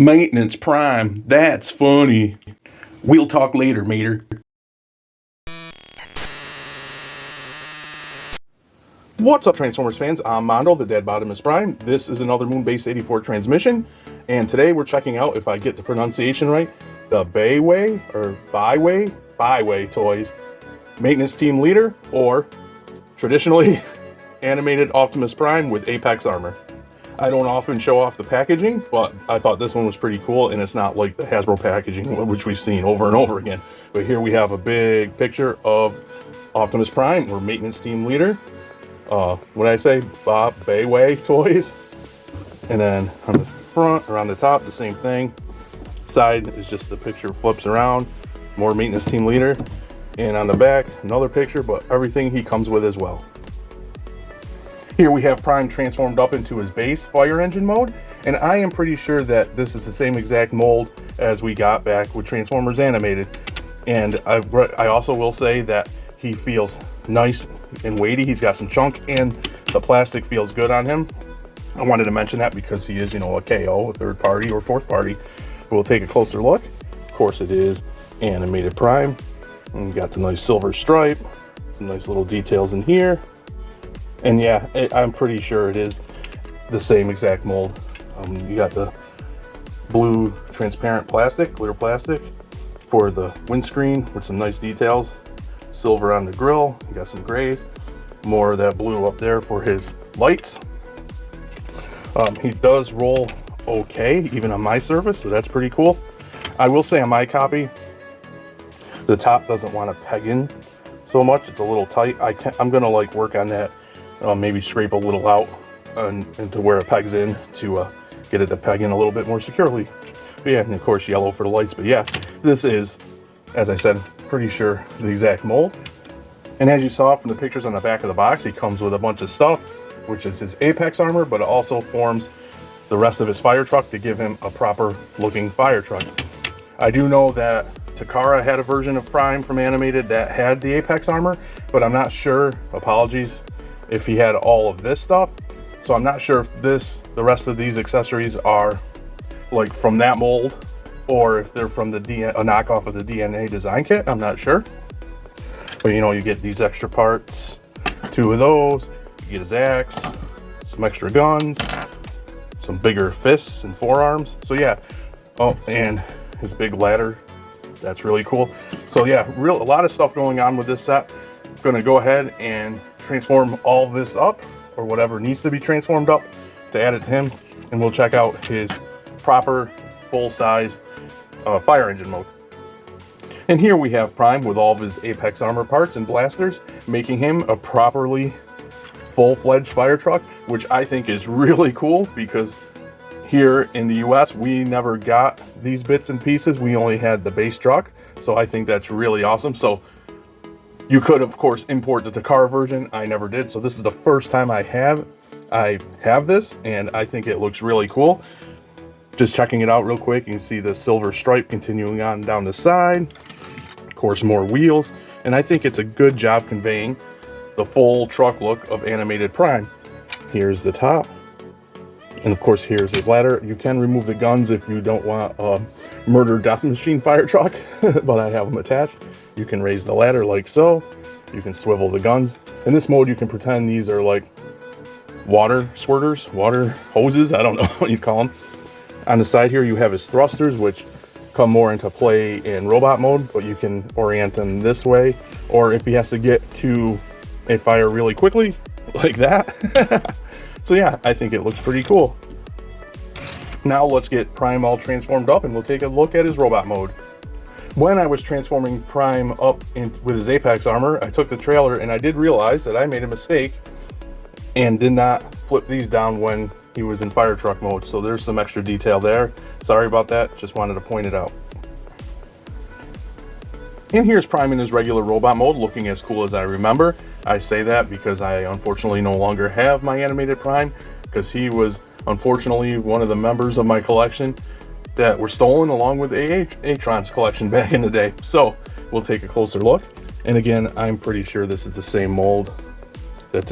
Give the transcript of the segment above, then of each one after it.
Maintenance Prime, that's funny. We'll talk later, mater. What's up, Transformers fans? I'm Mondo, the Dead Optimus Prime. This is another Moonbase 84 transmission, and today we're checking out, if I get the pronunciation right, the Baiwei Toys Maintenance Team Leader, or traditionally animated Optimus Prime with Apex armor. I don't often show off the packaging, but I thought this one was pretty cool, and it's not like the Hasbro packaging, which we've seen over and over again. But here we have a big picture of Optimus Prime, or Maintenance Team Leader. What did I say? Baiwei Toys. And then on the front, or on the top, the same thing. Side is just the picture flips around, more Maintenance Team Leader. And on the back, another picture, but everything he comes with as well. Here we have Prime transformed up into his base fire engine mode, and I am pretty sure that this is the same exact mold as we got back with Transformers Animated. And I also will say that he feels nice and weighty. He's got some chunk, and the plastic feels good on him. I wanted to mention that because he is, a KO, a third party or fourth party. We'll take a closer look. Of course, it is Animated Prime. And we got the nice silver stripe, some nice little details in here. And yeah, I'm pretty sure it is the same exact mold. You got the blue transparent plastic, clear plastic for the windscreen with some nice details. Silver on the grill, you got some grays. More of that blue up there for his lights. He does roll okay, even on my surface, so that's pretty cool. I will say on my copy, the top doesn't want to peg in so much. It's a little tight. I'm gonna work on that. Maybe scrape a little out and to where it pegs in to get it to peg in a little bit more securely. But yeah, and of course yellow for the lights. But yeah, this is, as I said, pretty sure the exact mold. And as you saw from the pictures on the back of the box, he comes with a bunch of stuff, which is his Apex armor, but it also forms the rest of his fire truck to give him a proper looking fire truck. I do know that Takara had a version of Prime from Animated that had the Apex armor, but I'm not sure, apologies, if he had all of this stuff. So I'm not sure if the rest of these accessories are from that mold, or if they're from a knockoff of the DNA design kit. I'm not sure. But you get these extra parts, 2 of those, you get his axe, some extra guns, some bigger fists and forearms. So yeah, oh, and his big ladder, that's really cool. So yeah, a lot of stuff going on with this set. I'm gonna go ahead and transform all this up, or whatever needs to be transformed up to add it to him, and we'll check out his proper full-size fire engine mode. And here we have Prime with all of his Apex armor parts and blasters, making him a properly full-fledged fire truck, which I think is really cool, because here in the US we never got these bits and pieces. We only had the base truck, so I think that's really awesome. So you could, of course, import the Takara version. I never did, so this is the first time I have this, and I think it looks really cool. Just checking it out real quick, you can see the silver stripe continuing on down the side. Of course, more wheels, and I think it's a good job conveying the full truck look of Animated Prime. Here's the top, and of course, here's his ladder. You can remove the guns if you don't want a murder death machine fire truck, but I have them attached. You can raise the ladder like so. You can swivel the guns. In this mode, you can pretend these are like water squirters, water hoses. I don't know what you call them. On the side here, you have his thrusters, which come more into play in robot mode, but you can orient them this way, or if he has to get to a fire really quickly, like that. So yeah, I think it looks pretty cool. Now let's get Prime all transformed up, and we'll take a look at his robot mode. When I was transforming Prime up with his Apex armor, I took the trailer and I did realize that I made a mistake and did not flip these down when he was in fire truck mode. So there's some extra detail there. Sorry about that, just wanted to point it out. And here's Prime in his regular robot mode, looking as cool as I remember. I say that because I unfortunately no longer have my Animated Prime, because he was unfortunately one of the members of my collection that were stolen along with Atron's collection back in the day. So we'll take a closer look. And again, I'm pretty sure this is the same mold that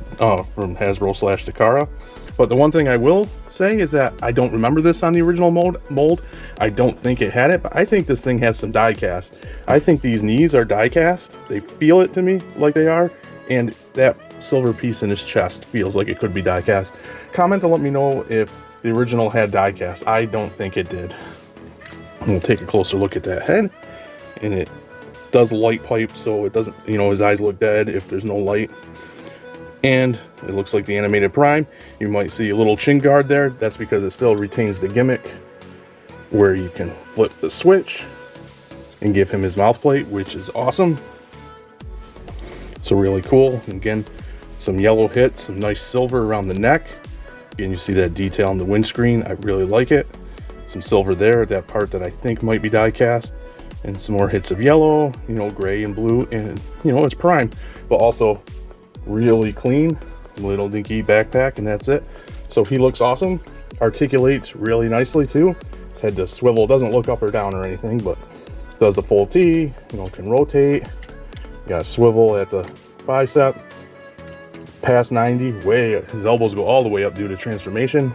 from Hasbro / Takara. But the one thing I will say is that I don't remember this on the original mold. I don't think it had it, but I think this thing has some die cast. I think these knees are die cast. They feel it to me like they are, and that silver piece in his chest feels like it could be die cast. Comment to let me know if the original had die cast. I don't think it did. We'll take a closer look at that head, and it does light pipe, so it doesn't, you know, his eyes look dead if there's no light. And it looks like the animated Prime. You might see a little chin guard there. That's because it still retains the gimmick where you can flip the switch and give him his mouth plate, which is awesome. So really cool. And again, some yellow hits, some nice silver around the neck. Again, you see that detail on the windscreen. I really like it. Some silver there, that part that I think might be die cast. And some more hits of yellow, you know, gray and blue, and you know, it's Prime, but also really clean, little dinky backpack, and that's it. So he looks awesome, articulates really nicely too. His head does swivel, doesn't look up or down or anything, but does the full T, you know, can rotate. You got a swivel at the bicep, past 90, way, his elbows go all the way up due to transformation.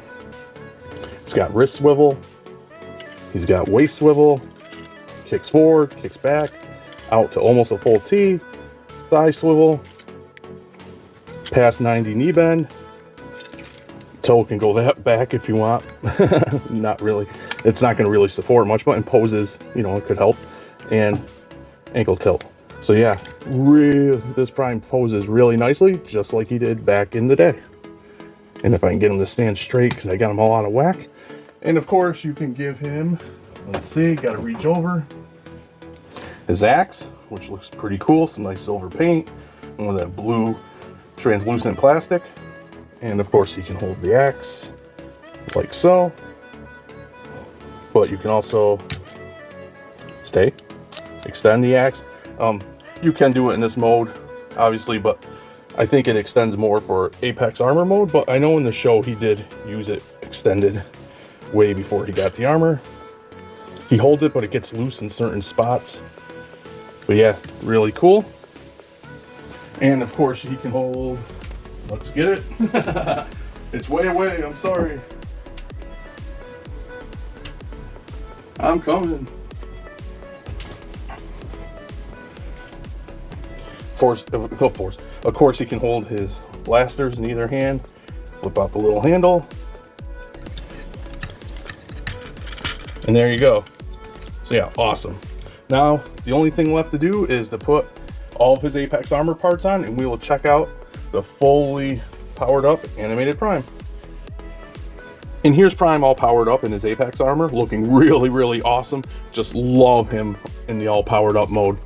He's got wrist swivel, he's got waist swivel, kicks forward, kicks back, out to almost a full T, thigh swivel, past 90 knee bend, toe can go that back if you want. Not really, it's not going to really support much, but in poses, you know, it could help. And ankle tilt. So yeah, this Prime poses really nicely, just like he did back in the day. And if I can get him to stand straight, because I got him all out of whack. And of course you can give him, let's see, got to reach over, his axe, which looks pretty cool, some nice silver paint, and with that blue translucent plastic. And of course he can hold the axe like so, but you can also extend the axe. You can do it in this mode obviously, but I think it extends more for Apex armor mode. But I know in the show he did use it extended way before he got the armor. He holds it, but it gets loose in certain spots. But yeah, really cool. And of course he can hold, let's get it. It's way away, I'm sorry. I'm coming. Of course he can hold his blasters in either hand. Flip out the little handle. And there you go. So yeah, awesome. Now, the only thing left to do is to put all of his Apex armor parts on, and we will check out the fully powered up animated Prime. And here's Prime all powered up in his Apex armor, looking really, really awesome. Just love him in the all powered up mode.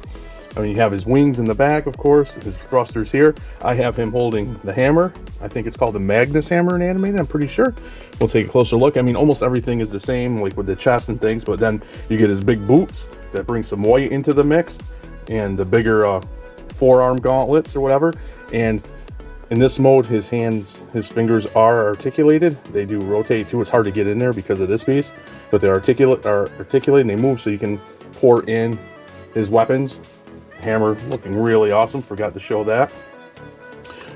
I mean, you have his wings in the back, of course, his thrusters here. I have him holding the hammer. I think it's called the Magnus hammer in animated, I'm pretty sure. We'll take a closer look. I mean, almost everything is the same, like with the chest and things, but then you get his big boots that bring some white into the mix, and the bigger forearm gauntlets or whatever. And in this mode, his fingers are articulated. They do rotate too. It's hard to get in there because of this piece, but they're articulate and they move, so you can pour in his weapons. Hammer looking really awesome, forgot to show that.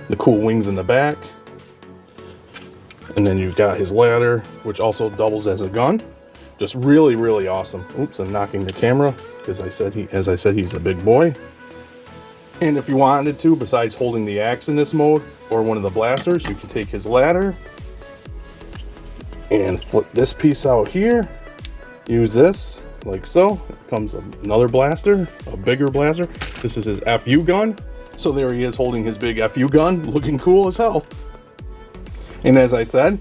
The cool wings in the back. And then you've got his ladder, which also doubles as a gun. Just really, really awesome. Oops, I'm knocking the camera because as I said, he's a big boy. And if you wanted to, besides holding the axe in this mode or one of the blasters, you can take his ladder and flip this piece out here. Use this like so. It comes another blaster, a bigger blaster. This is his FU gun. So there he is holding his big FU gun, looking cool as hell. And as I said,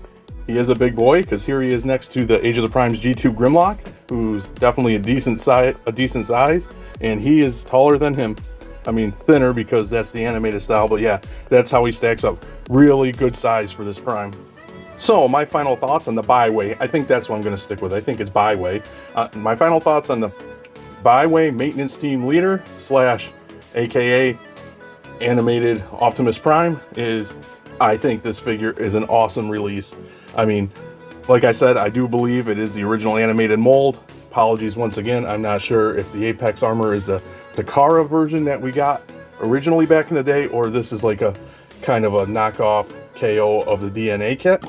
he is a big boy because here he is next to the Age of the Prime's G2 Grimlock, who's definitely a decent size, and he is taller than him. I mean, thinner because that's the animated style, but yeah, that's how he stacks up. Really good size for this Prime. So my final thoughts on the Baiwei. I think that's what I'm going to stick with. I think it's Baiwei. My final thoughts on the Baiwei maintenance team leader / aka animated Optimus Prime is, I think this figure is an awesome release. I mean, like I said, I do believe it is the original animated mold. Apologies once again, I'm not sure if the Apex armor is the Takara version that we got originally back in the day, or this is like a kind of a knockoff KO of the DNA kit.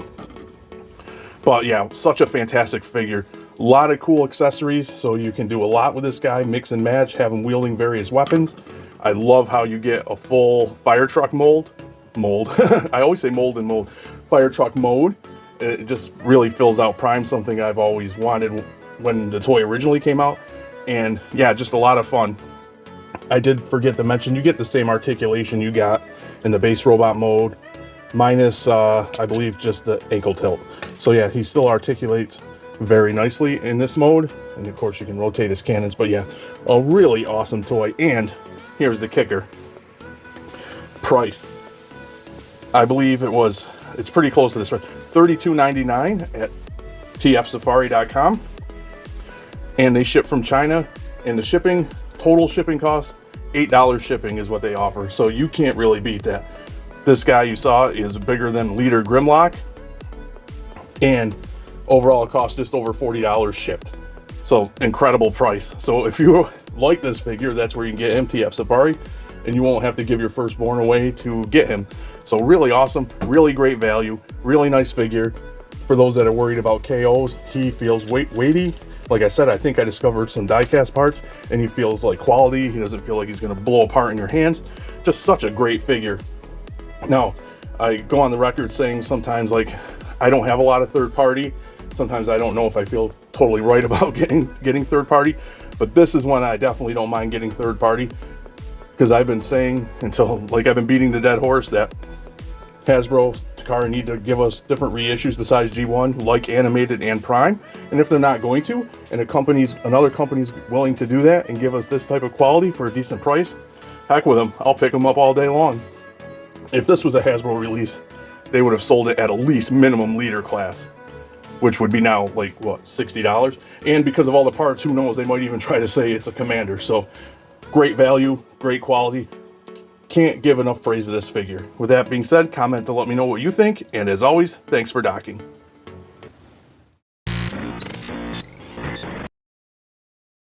But yeah, such a fantastic figure. A lot of cool accessories, so you can do a lot with this guy, mix and match, have him wielding various weapons. I love how you get a full fire truck mold. I always say mold and mold. Fire truck mode. It just really fills out Prime, something I've always wanted when the toy originally came out. And yeah, just a lot of fun. I did forget to mention, you get the same articulation you got in the base robot mode, minus, I believe, just the ankle tilt. So yeah, he still articulates very nicely in this mode. And of course, you can rotate his cannons. But yeah, a really awesome toy. And here's the kicker. Price. I believe it's pretty close to this, right? $32.99 at tfsafari.com. And they ship from China. And the shipping, total shipping cost, $8 shipping is what they offer. So you can't really beat that. This guy you saw is bigger than Leader Grimlock. And overall it costs just over $40 shipped. So incredible price. So if you like this figure, that's where you can get him, TF Safari, and you won't have to give your firstborn away to get him. So really awesome, really great value, really nice figure. For those that are worried about KOs, he feels weighty. Like I said, I think I discovered some die-cast parts, and he feels like quality. He doesn't feel like he's gonna blow apart in your hands. Just such a great figure. Now, I go on the record saying sometimes, like, I don't have a lot of third party. Sometimes I don't know if I feel totally right about getting third party, but this is one I definitely don't mind getting third party, because I've been saying until, like, I've been beating the dead horse that Hasbro, Takara need to give us different reissues besides G1, like Animated and Prime. And if they're not going to, and another company's willing to do that and give us this type of quality for a decent price, heck with them. I'll pick them up all day long. If this was a Hasbro release, they would have sold it at least minimum leader class, which would be now like, what, $60? And because of all the parts, who knows, they might even try to say it's a Commander. So great value, great quality. Can't give enough praise to this figure. With that being said, comment to let me know what you think. And as always, thanks for docking.